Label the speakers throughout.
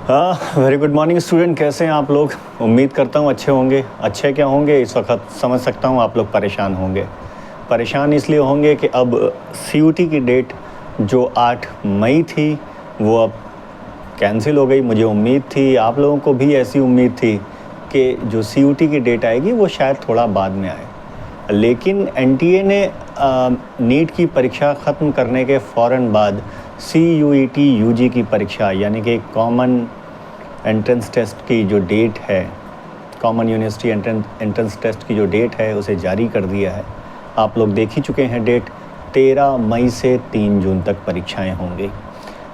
Speaker 1: Very good morning student, कैसे हैं आप लोग। उम्मीद करता हूँ अच्छे होंगे। अच्छे क्या होंगे, इस वक्त समझ सकता हूँ आप लोग परेशान होंगे। परेशान इसलिए होंगे कि अब CUT की डेट जो 8 मई थी वो अब कैंसिल हो गई। मुझे उम्मीद थी, आप लोगों को भी ऐसी उम्मीद थी कि जो CUT की डेट आएगी वो शायद थोड़ा बाद में आए, लेकिन NTA ने नीट की परीक्षा ख़त्म करने के फ़ौरन बाद CUET UG की परीक्षा यानी कि कॉमन एंट्रेंस टेस्ट की जो डेट है, कॉमन यूनिवर्सिटी एंट्रेंस टेस्ट की जो डेट है उसे जारी कर दिया है। आप लोग देख ही चुके हैं डेट, 13 मई से 3 जून तक परीक्षाएं होंगी।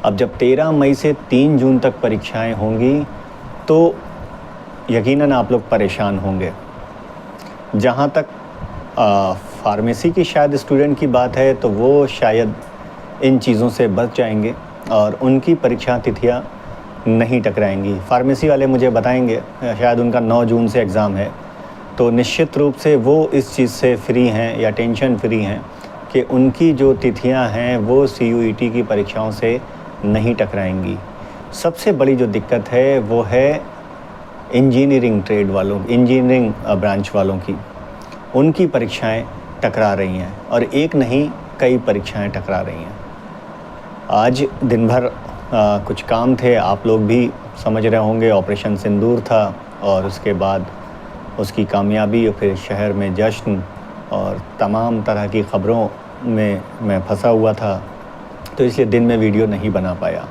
Speaker 1: अब जब 13 मई से 3 जून तक परीक्षाएं होंगी तो यकीनन आप लोग परेशान होंगे। जहां तक फार्मेसी की शायद स्टूडेंट की बात है तो वो शायद इन चीज़ों से बच जाएंगे और उनकी परीक्षा तिथियां नहीं टकराएंगी। फार्मेसी वाले मुझे बताएंगे, शायद उनका 9 जून से एग्ज़ाम है, तो निश्चित रूप से वो इस चीज़ से फ्री हैं या टेंशन फ्री हैं कि उनकी जो तिथियां हैं वो CUET की परीक्षाओं से नहीं टकराएंगी। सबसे बड़ी जो दिक्कत है वो है इंजीनियरिंग ट्रेड वालों, इंजीनियरिंग ब्रांच वालों की। उनकी परीक्षाएं टकरा रही हैं और एक नहीं कई परीक्षाएं टकरा रही हैं। आज दिन भर कुछ काम थे, आप लोग भी समझ रहे होंगे। ऑपरेशन सिंदूर था और उसके बाद उसकी कामयाबी और फिर शहर में जश्न और तमाम तरह की ख़बरों में मैं फंसा हुआ था, तो इसलिए दिन में वीडियो नहीं बना पाया।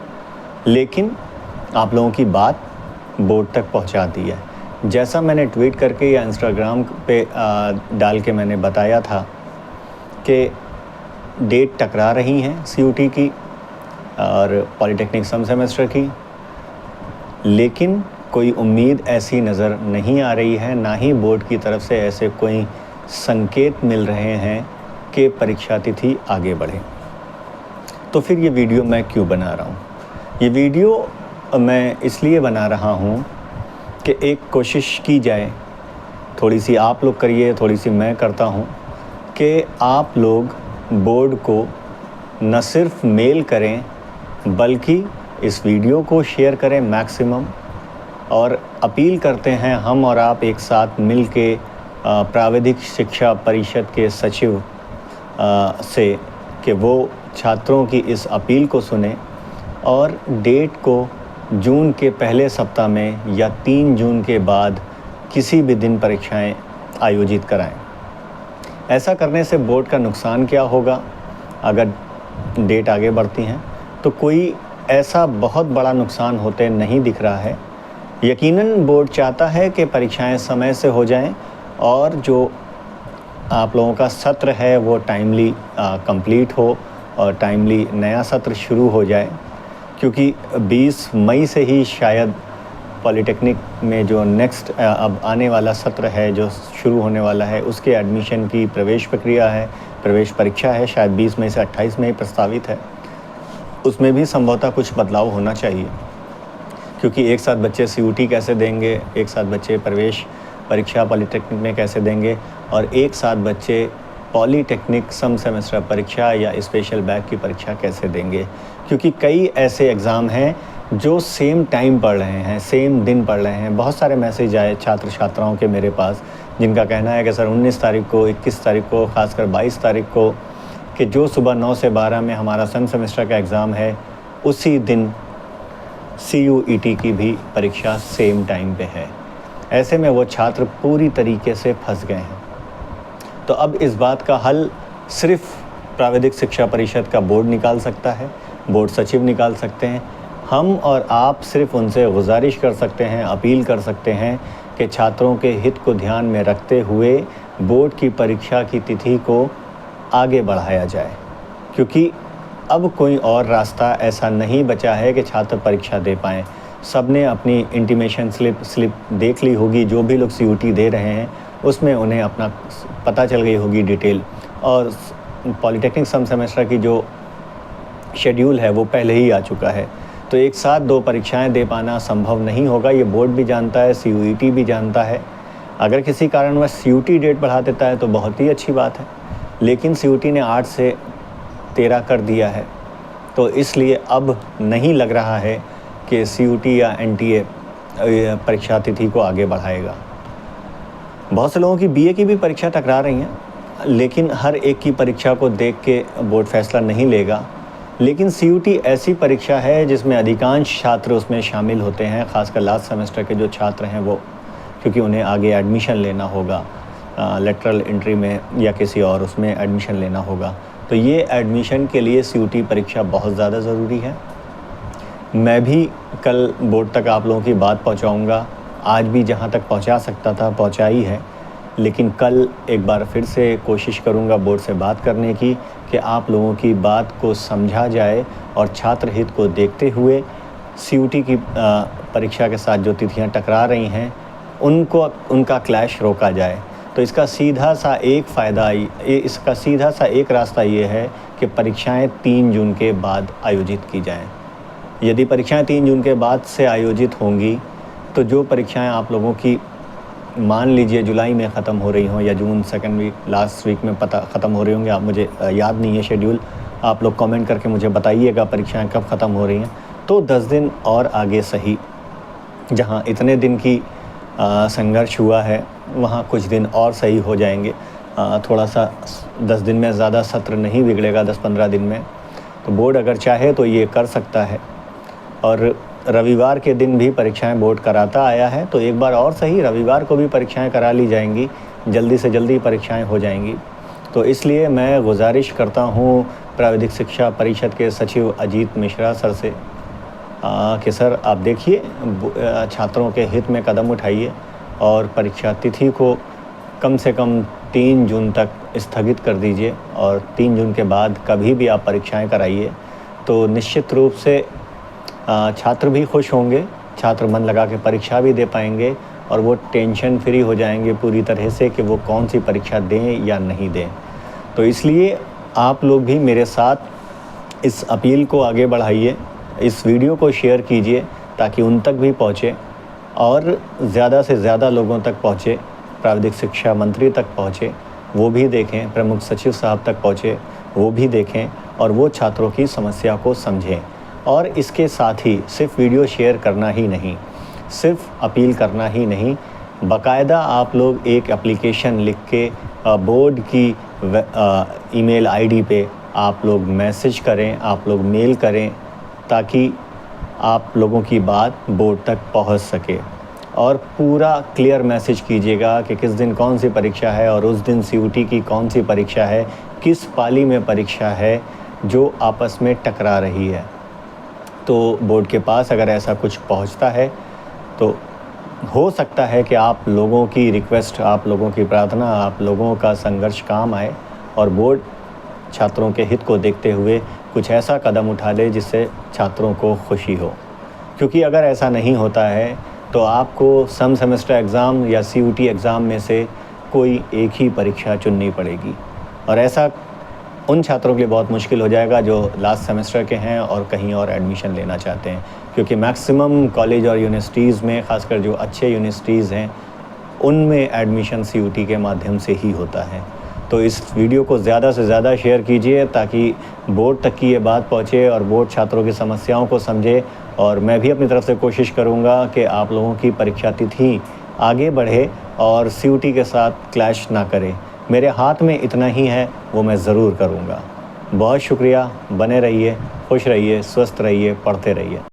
Speaker 1: लेकिन आप लोगों की बात बोर्ड तक पहुंचा दी है। जैसा मैंने ट्वीट करके या इंस्टाग्राम पे डाल के मैंने बताया था कि डेट टकरा रही हैं CUT की और पॉलीटेक्निक सम सेमेस्टर की, लेकिन कोई उम्मीद ऐसी नज़र नहीं आ रही है, ना ही बोर्ड की तरफ से ऐसे कोई संकेत मिल रहे हैं कि परीक्षा तिथि आगे बढ़े। तो फिर ये वीडियो मैं क्यों बना रहा हूँ? ये वीडियो मैं इसलिए बना रहा हूँ कि एक कोशिश की जाए, थोड़ी सी आप लोग करिए, थोड़ी सी मैं करता हूँ, कि आप लोग बोर्ड को न सिर्फ मेल करें बल्कि इस वीडियो को शेयर करें मैक्सिमम, और अपील करते हैं हम और आप एक साथ मिल के प्राविधिक शिक्षा परिषद के सचिव से कि वो छात्रों की इस अपील को सुने और डेट को जून के पहले सप्ताह में या 3 जून के बाद किसी भी दिन परीक्षाएं आयोजित कराएं। ऐसा करने से बोर्ड का नुकसान क्या होगा? अगर डेट आगे बढ़ती हैं तो कोई ऐसा बहुत बड़ा नुकसान होते नहीं दिख रहा है। यकीनन बोर्ड चाहता है कि परीक्षाएं समय से हो जाएं और जो आप लोगों का सत्र है वो टाइमली कंप्लीट हो और टाइमली नया सत्र शुरू हो जाए, क्योंकि 20 मई से ही शायद पॉलीटेक्निक में जो नेक्स्ट अब आने वाला सत्र है जो शुरू होने वाला है उसके एडमिशन की प्रवेश प्रक्रिया है, प्रवेश परीक्षा है, शायद 20 मई से 28 मई प्रस्तावित है। उसमें भी संभवतः कुछ बदलाव होना चाहिए, क्योंकि एक साथ बच्चे CUT कैसे देंगे, एक साथ बच्चे प्रवेश परीक्षा पॉलीटेक्निक में कैसे देंगे और एक साथ बच्चे पॉलीटेक्निक सम सेमेस्टर परीक्षा या स्पेशल बैक की परीक्षा कैसे देंगे, क्योंकि कई ऐसे एग्ज़ाम हैं जो सेम टाइम पढ़ रहे हैं, सेम दिन पढ़ रहे हैं। बहुत सारे मैसेज आए छात्र छात्राओं के मेरे पास जिनका कहना है कि सर 19 तारीख को, 21 तारीख को, ख़ासकर 22 तारीख को, कि जो सुबह 9 से 12 में हमारा सम सेमेस्टर का एग्ज़ाम है उसी दिन CUET की भी परीक्षा सेम टाइम पे है। ऐसे में वो छात्र पूरी तरीके से फंस गए हैं। तो अब इस बात का हल सिर्फ प्राविधिक शिक्षा परिषद का बोर्ड निकाल सकता है, बोर्ड सचिव निकाल सकते हैं। हम और आप सिर्फ उनसे गुजारिश कर सकते हैं, अपील कर सकते हैं कि छात्रों के हित को ध्यान में रखते हुए बोर्ड की परीक्षा की तिथि को आगे बढ़ाया जाए, क्योंकि अब कोई और रास्ता ऐसा नहीं बचा है कि छात्र परीक्षा दे पाएँ। सब ने अपनी इंटीमेशन स्लिप देख ली होगी, जो भी लोग CUT दे रहे हैं उसमें उन्हें अपना पता चल गई होगी डिटेल, और पॉलीटेक्निक सम सेमेस्टर की जो शेड्यूल है वो पहले ही आ चुका है। तो एक साथ 2 परीक्षाएं दे पाना संभव नहीं होगा, ये बोर्ड भी जानता है, CUET भी जानता है। अगर किसी कारणवश CUT डेट बढ़ा देता है तो बहुत ही अच्छी बात है, लेकिन CUT ने 8 से 13 कर दिया है, तो इसलिए अब नहीं लग रहा है कि CUT या NTA परीक्षा तिथि को आगे बढ़ाएगा। बहुत से लोगों की BA की भी परीक्षा टकरा रही हैं, लेकिन हर एक की परीक्षा को देख के बोर्ड फैसला नहीं लेगा। लेकिन CUT ऐसी परीक्षा है जिसमें अधिकांश छात्र उसमें शामिल होते हैं, ख़ासकर लास्ट सेमेस्टर के जो छात्र हैं वो, क्योंकि उन्हें आगे एडमिशन लेना होगा, लेटरल एंट्री में या किसी और उसमें एडमिशन लेना होगा। तो ये एडमिशन के लिए CUT परीक्षा बहुत ज़्यादा ज़रूरी है। मैं भी कल बोर्ड तक आप लोगों की बात पहुंचाऊंगा। आज भी जहां तक पहुंचा सकता था पहुंचाई है, लेकिन कल एक बार फिर से कोशिश करूंगा बोर्ड से बात करने की कि आप लोगों की बात को समझा जाए और छात्र हित को देखते हुए CUT की परीक्षा के साथ जो तिथियां टकरा रही हैं उनका क्लैश रोका जाए। तो इसका सीधा सा एक रास्ता ये है कि परीक्षाएं 3 जून के बाद आयोजित की जाएं। यदि परीक्षाएं 3 जून के बाद से आयोजित होंगी तो जो परीक्षाएं आप लोगों की मान लीजिए जुलाई में ख़त्म हो रही हों या जून सेकंड वीक लास्ट वीक में ख़त्म हो रही होंगी, आप मुझे याद नहीं है शेड्यूल, आप लोग कमेंट करके मुझे बताइएगा परीक्षाएं कब ख़त्म हो रही हैं। तो 10 दिन और आगे सही, जहां इतने दिन की संघर्ष हुआ है वहाँ कुछ दिन और सही हो जाएंगे। थोड़ा सा 10 दिन में ज़्यादा सत्र नहीं बिगड़ेगा, 10-15 दिन में। तो बोर्ड अगर चाहे तो ये कर सकता है। और रविवार के दिन भी परीक्षाएं बोर्ड कराता आया है, तो एक बार और सही रविवार को भी परीक्षाएं करा ली जाएंगी, जल्दी से जल्दी परीक्षाएं हो जाएंगी। तो इसलिए मैं गुजारिश करता हूँ प्राविधिक शिक्षा परिषद के सचिव अजीत मिश्रा सर से कि सर आप देखिए छात्रों के हित में कदम उठाइए और परीक्षा तिथि को कम से कम 3 जून तक स्थगित कर दीजिए, और 3 जून के बाद कभी भी आप परीक्षाएं कराइए। तो निश्चित रूप से छात्र भी खुश होंगे, छात्र मन लगा के परीक्षा भी दे पाएंगे और वो टेंशन फ्री हो जाएंगे पूरी तरह से कि वो कौन सी परीक्षा दें या नहीं दें। तो इसलिए आप लोग भी मेरे साथ इस अपील को आगे बढ़ाइए, इस वीडियो को शेयर कीजिए ताकि उन तक भी पहुँचे और ज़्यादा से ज़्यादा लोगों तक पहुँचे, प्राविधिक शिक्षा मंत्री तक पहुँचे, वो भी देखें, प्रमुख सचिव साहब तक पहुँचे, वो भी देखें और वो छात्रों की समस्या को समझें। और इसके साथ ही सिर्फ वीडियो शेयर करना ही नहीं, सिर्फ अपील करना ही नहीं, बाकायदा आप लोग एक एप्लीकेशन लिख के बोर्ड की ईमेल आईडी पे आप लोग मैसेज करें, आप लोग मेल करें, ताकि आप लोगों की बात बोर्ड तक पहुंच सके। और पूरा क्लियर मैसेज कीजिएगा कि किस दिन कौन सी परीक्षा है और उस दिन CUT की कौन सी परीक्षा है, किस पाली में परीक्षा है जो आपस में टकरा रही है। तो बोर्ड के पास अगर ऐसा कुछ पहुंचता है तो हो सकता है कि आप लोगों की रिक्वेस्ट, आप लोगों की प्रार्थना, आप लोगों का संघर्ष काम आए और बोर्ड छात्रों के हित को देखते हुए कुछ ऐसा कदम उठा ले जिससे छात्रों को खुशी हो। क्योंकि अगर ऐसा नहीं होता है तो आपको सम सेमेस्टर एग्ज़ाम या CUT एग्ज़ाम में से कोई एक ही परीक्षा चुननी पड़ेगी, और ऐसा उन छात्रों के लिए बहुत मुश्किल हो जाएगा जो लास्ट सेमेस्टर के हैं और कहीं और एडमिशन लेना चाहते हैं। क्योंकि मैक्सिमम कॉलेज और यूनिवर्सिटीज़ में, ख़ासकर जो अच्छे यूनिवर्सिटीज़ हैं, उनमें एडमिशन CUT के माध्यम से ही होता है। तो इस वीडियो को ज़्यादा से ज़्यादा शेयर कीजिए ताकि बोर्ड तक की ये बात पहुँचे और बोर्ड छात्रों की समस्याओं को समझे। और मैं भी अपनी तरफ से कोशिश करूँगा कि आप लोगों की परीक्षा तिथि आगे बढ़े और CUT के साथ क्लैश ना करे। मेरे हाथ में इतना ही है, वो मैं ज़रूर करूँगा। बहुत शुक्रिया, बने रहिए, खुश रहिए, स्वस्थ रहिए, पढ़ते रहिए।